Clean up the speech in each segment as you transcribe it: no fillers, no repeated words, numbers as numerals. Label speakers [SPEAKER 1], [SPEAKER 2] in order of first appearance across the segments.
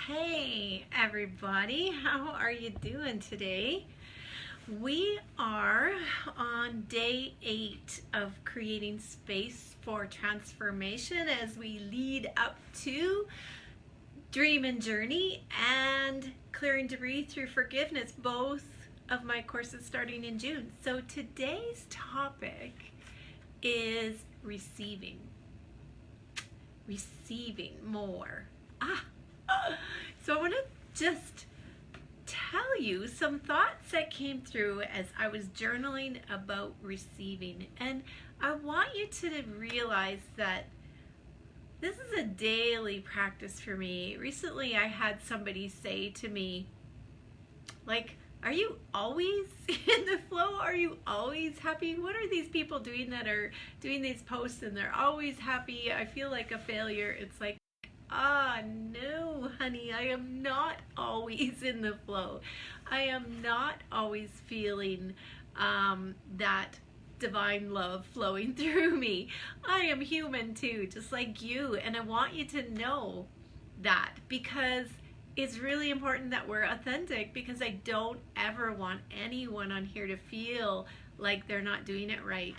[SPEAKER 1] Hey everybody, how are you doing today? We are on day 8 of creating space for transformation as we lead up to Dream and Journey and Clearing Debris through Forgiveness, both of my courses starting in June. So today's topic is receiving more. So I want to just tell you some thoughts that came through as I was journaling about receiving. And I want you to realize that this is a daily practice for me. Recently I had somebody say to me, like, are you always in the flow? Are you always happy? What are these people doing that are doing these posts and they're always happy? I feel like a failure. It's like, no, honey, I am not always in the flow. I am not always feeling that divine love flowing through me. I am human too, just like you. And I want you to know that, because it's really important that we're authentic, because I don't ever want anyone on here to feel like they're not doing it right.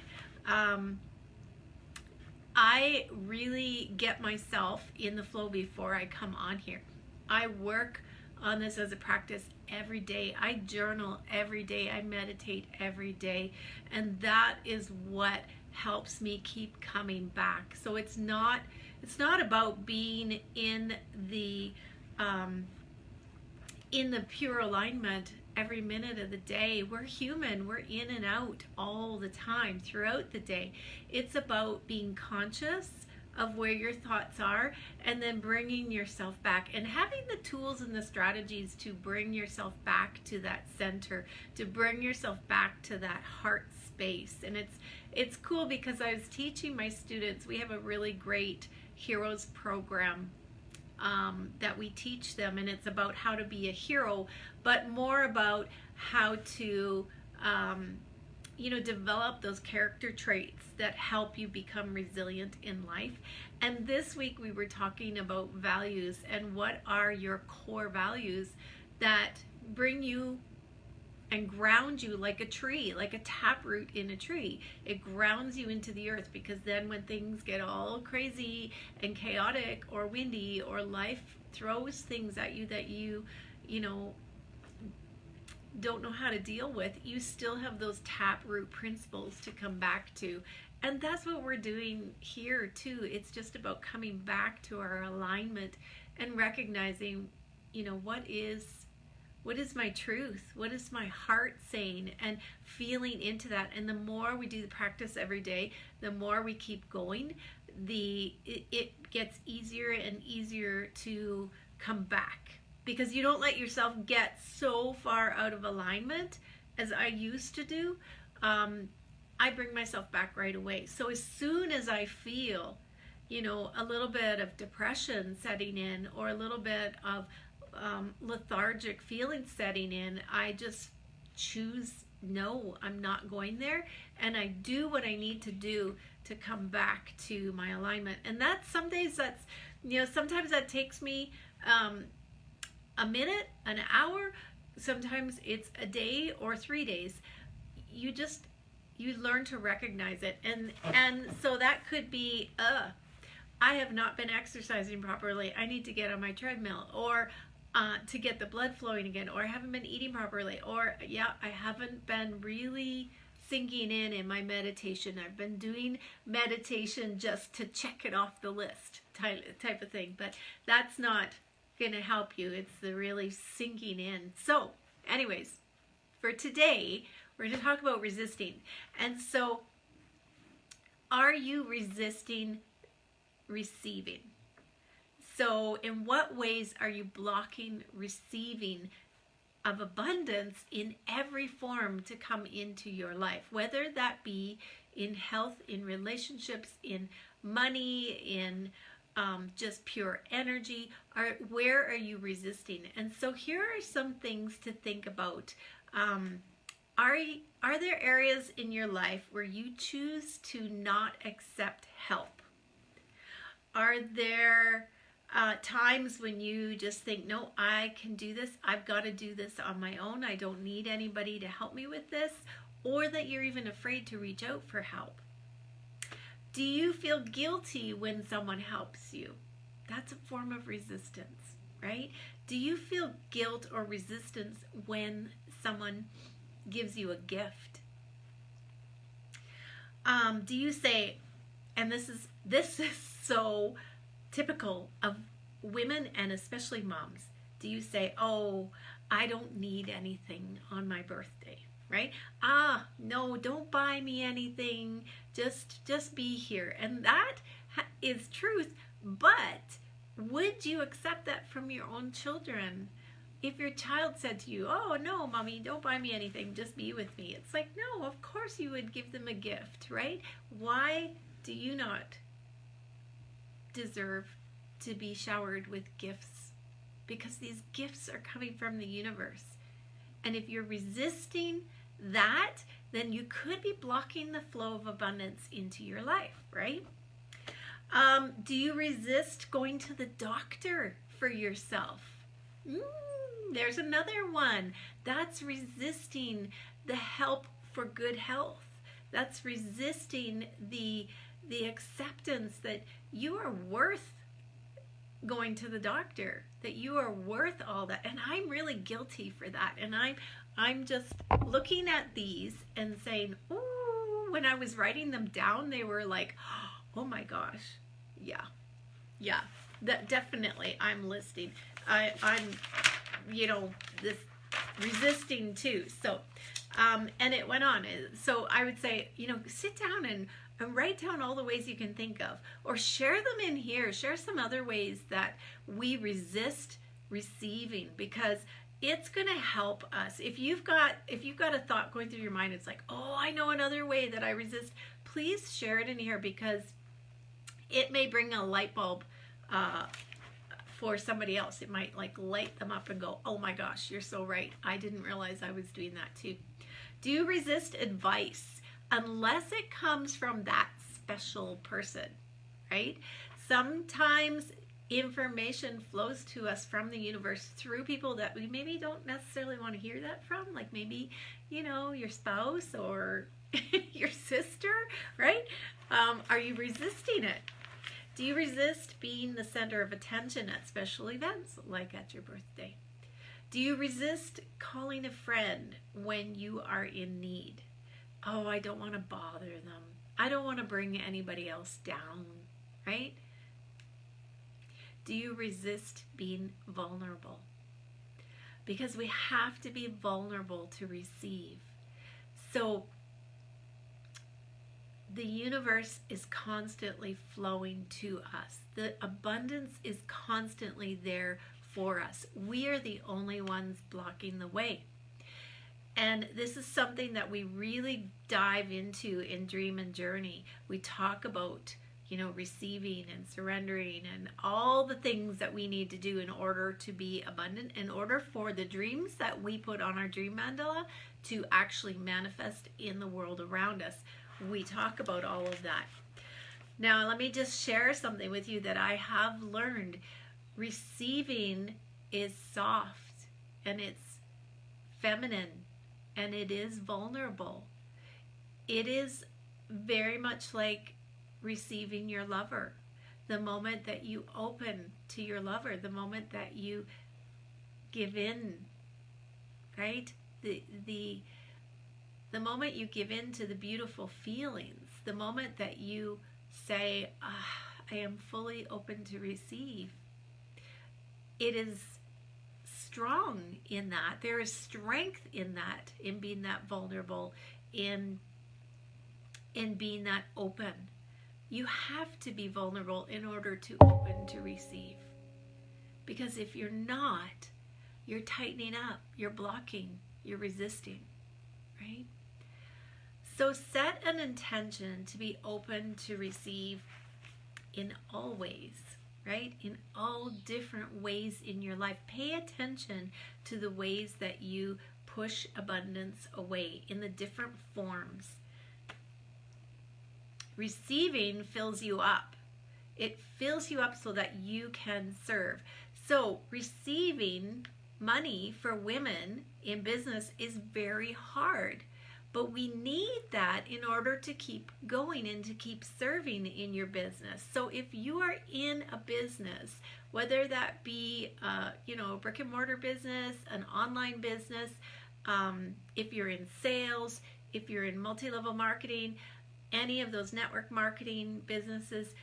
[SPEAKER 1] I really get myself in the flow before I come on here. I work on this as a practice every day. I journal every day. I meditate every day. And that is what helps me keep coming back. So it's not about being in the pure alignment every minute of the day. We're human. We're in and out all the time throughout the day. It's about being conscious of where your thoughts are and then bringing yourself back and having the tools and the strategies to bring yourself back to that center, to bring yourself back to that heart space. And it's cool because I was teaching my students. We have a really great Heroes program that we teach them, and it's about how to be a hero, but more about how to develop those character traits that help you become resilient in life. And this week we were talking about values, and what are your core values that bring you and ground you like a tree, like a taproot in a tree. It grounds you into the earth, because then when things get all crazy and chaotic or windy, or life throws things at you that you don't know how to deal with, you still have those taproot principles to come back to. And that's what we're doing here too. It's just about coming back to our alignment and recognizing, what is my truth? What is my heart saying? And feeling into that. And the more we do the practice every day, the more we keep going, it gets easier and easier to come back. Because you don't let yourself get so far out of alignment as I used to do. I bring myself back right away. So as soon as I feel, a little bit of depression setting in, or a little bit of lethargic feelings setting in, I just choose, no, I'm not going there, and I do what I need to do to come back to my alignment. And some days sometimes that takes me a minute, an hour, sometimes it's a day or 3 days. You learn to recognize it, and so that could be I have not been exercising properly, I need to get on my treadmill, or to get the blood flowing again, or I haven't been eating properly, or I haven't been really sinking in my meditation. I've been doing meditation just to check it off the list type of thing, but that's not going to help you. It's the really sinking in. So anyways, for today we're going to talk about resisting. And so, are you resisting receiving? So in what ways are you blocking receiving of abundance in every form to come into your life? Whether that be in health, in relationships, in money, in just pure energy, or where are you resisting? And so here are some things to think about. Are there areas in your life where you choose to not accept help? Are there times when you just think, no, I can do this. I've got to do this on my own. I don't need anybody to help me with this, or that you're even afraid to reach out for help. Do you feel guilty when someone helps you? That's a form of resistance, right? Do you feel guilt or resistance when someone gives you a gift? Do you say, and this is so typical of women and especially moms, do you say, oh, I don't need anything on my birthday, right? No, don't buy me anything, just be here. And that is truth, but would you accept that from your own children? If your child said to you, oh no, mommy, don't buy me anything, just be with me. It's like, no, of course you would give them a gift, right? Why do you not deserve to be showered with gifts? Because these gifts are coming from the universe. And if you're resisting that, then you could be blocking the flow of abundance into your life, right? Do you resist going to the doctor for yourself? There's another one. That's resisting the help for good health. That's resisting the acceptance that you are worth going to the doctor, that you are worth all that. And I'm really guilty for that. And I'm just looking at these and saying, ooh, when I was writing them down, they were like, oh my gosh, yeah, that definitely I'm listing. I'm this resisting too. So, and it went on. So I would say, sit down and write down all the ways you can think of, or share them in here. Share some other ways that we resist receiving, because it's going to help us. If you've got a thought going through your mind, it's like, oh, I know another way that I resist. Please share it in here, because it may bring a light bulb for somebody else. It might like light them up and go, oh my gosh, you're so right. I didn't realize I was doing that too. Do you resist advice unless it comes from that special person, right? Sometimes information flows to us from the universe through people that we maybe don't necessarily want to hear that from, like maybe, your spouse or your sister, right? Are you resisting it? Do you resist being the center of attention at special events, like at your birthday? Do you resist calling a friend when you are in need? Oh, I don't want to bother them. I don't want to bring anybody else down, right? Do you resist being vulnerable? Because we have to be vulnerable to receive. So the universe is constantly flowing to us. The abundance is constantly there for us. We are the only ones blocking the way. And this is something that we really dive into in Dream and Journey. We talk about, receiving and surrendering and all the things that we need to do in order to be abundant, in order for the dreams that we put on our dream mandala to actually manifest in the world around us. We talk about all of that. Now, let me just share something with you that I have learned. Receiving is soft and it's feminine and it is vulnerable. It is very much like receiving your lover. The moment that you open to your lover, the moment that you give in, right? The moment you give in to the beautiful feelings, the moment that you say, I am fully open to receive, it is strong in that. There is strength in that, in being that vulnerable, in being that open. You have to be vulnerable in order to open to receive. Because if you're not, you're tightening up, you're blocking, you're resisting, right? So set an intention to be open to receive in all ways, right? In all different ways in your life. Pay attention to the ways that you push abundance away in the different forms. Receiving fills you up. It fills you up so that you can serve. So receiving money for women in business is very hard. But we need that in order to keep going and to keep serving in your business. So if you are in a business, whether that be a brick and mortar business, an online business, if you're in sales, if you're in multi-level marketing, any of those network marketing businesses,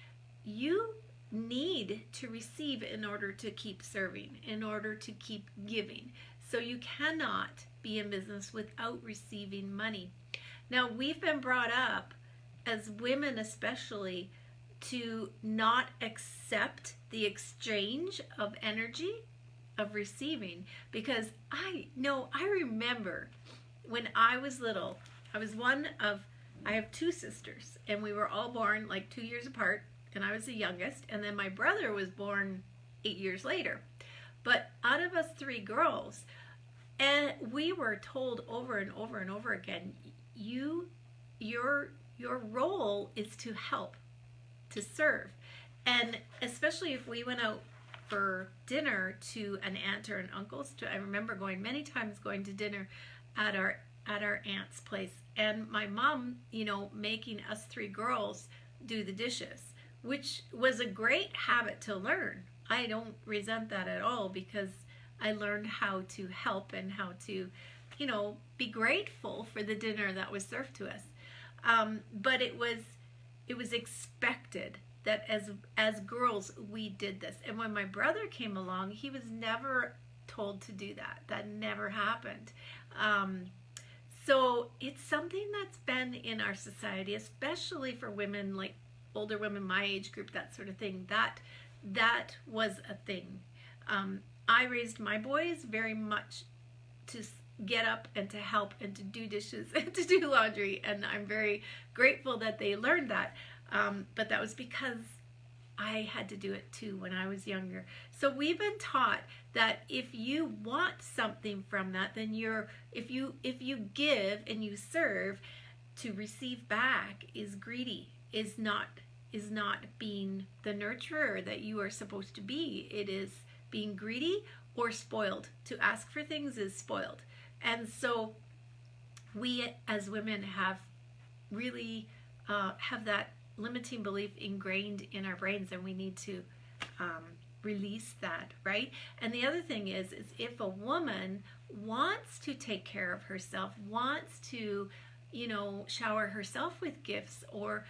[SPEAKER 1] you need to receive in order to keep serving, in order to keep giving. So you cannot be in business without receiving money. Now, we've been brought up, as women especially, to not accept the exchange of energy, of receiving, because I remember when I was little, I have two sisters, and we were all born like 2 years apart, and I was the youngest, and then my brother was born 8 years later. But out of us three girls, and we were told over and over and over again, your role is to help, to serve. And especially if we went out for dinner to an aunt or an uncle's, I remember many times going to dinner at our aunt's place, and my mom, making us three girls do the dishes, which was a great habit to learn. I don't resent that at all, because I learned how to help and how to, be grateful for the dinner that was served to us. But it was expected that as girls we did this. And when my brother came along, he was never told to do that. That never happened. So it's something that's been in our society, especially for women, like older women, my age group, that sort of thing. That was a thing. I raised my boys very much to get up and to help and to do dishes and to do laundry, and I'm very grateful that they learned that. But that was because I had to do it too when I was younger. So we've been taught that if you want something from that, then if you give and you serve, to receive back is greedy, is not being the nurturer that you are supposed to be. It is being greedy or spoiled. To ask for things is spoiled. And so we as women have really have that limiting belief ingrained in our brains, and we need to release that, right? And the other thing is if a woman wants to take care of herself, wants to, shower herself with gifts, or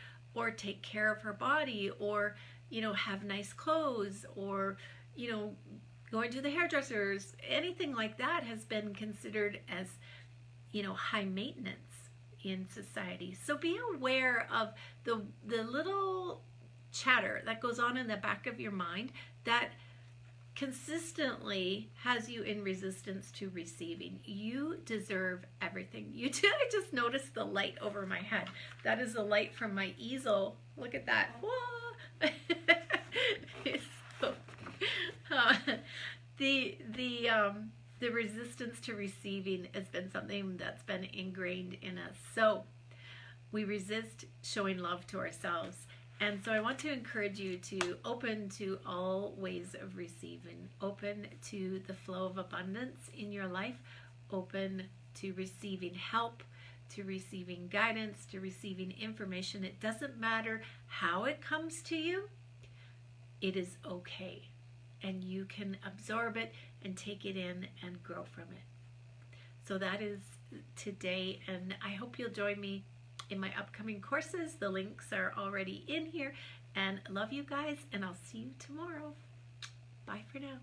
[SPEAKER 1] take care of her body, or, have nice clothes, or, going to the hairdressers, anything like that has been considered as, high maintenance in society. So be aware of the little chatter that goes on in the back of your mind that consistently has you in resistance to receiving. You deserve everything. You do. I just noticed the light over my head. That is the light from my easel. Look at that. Whoa. The resistance to receiving has been something that's been ingrained in us. So we resist showing love to ourselves. And so I want to encourage you to open to all ways of receiving, open to the flow of abundance in your life, open to receiving help, to receiving guidance, to receiving information. It doesn't matter how it comes to you. It is okay. And you can absorb it and take it in and grow from it. So that is today, and I hope you'll join me in my upcoming courses. The links are already in here, and love you guys, and I'll see you tomorrow. Bye for now.